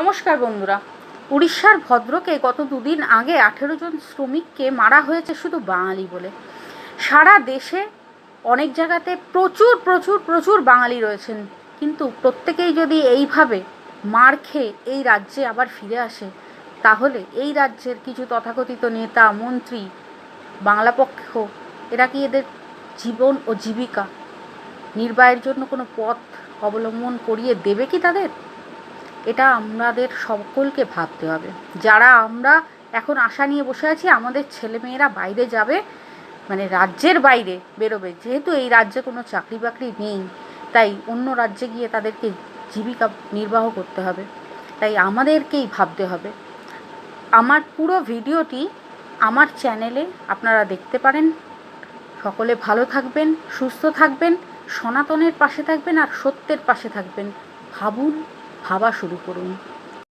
নমস্কার বন্ধুরা। উড়িষ্যার ভদ্রকে গত দুদিন আগে 18 জন শ্রমিককে মারা হয়েছে শুধু বাঙালি বলে। সারা দেশে অনেক জায়গাতে প্রচুর প্রচুর প্রচুর বাঙালি রয়েছেন, কিন্তু প্রত্যেকেই যদি এইভাবে মার খেয়ে এই রাজ্যে আবার ফিরে আসে, তাহলে এই রাজ্যের কিছু তথাকথিত নেতা মন্ত্রী বাংলা পক্ষ এরা কি এদের জীবন ও জীবিকা নির্বাহের জন্য কোনো পথ অবলম্বন করিয়ে দেবে কি তাদের? এটা আমাদের সকলকে ভাবতে হবে। যারা আমরা এখন আশা নিয়ে বসে আছি আমাদের ছেলেমেয়েরা বাইরে যাবে, মানে রাজ্যের বাইরে বেরোবে, যেহেতু এই রাজ্যে কোনো চাকরি বাকরি নেই, তাই অন্য রাজ্যে গিয়ে তাদেরকে জীবিকা নির্বাহ করতে হবে। তাই আমাদেরকেই ভাবতে হবে। আমার পুরো ভিডিওটি আমার চ্যানেলে আপনারা দেখতে পারেন। সকলে ভালো থাকবেন, সুস্থ থাকবেন, সনাতনের পাশে থাকবেন আর সত্যের পাশে থাকবেন। ভাবুন, ভাবা শুরু করুন।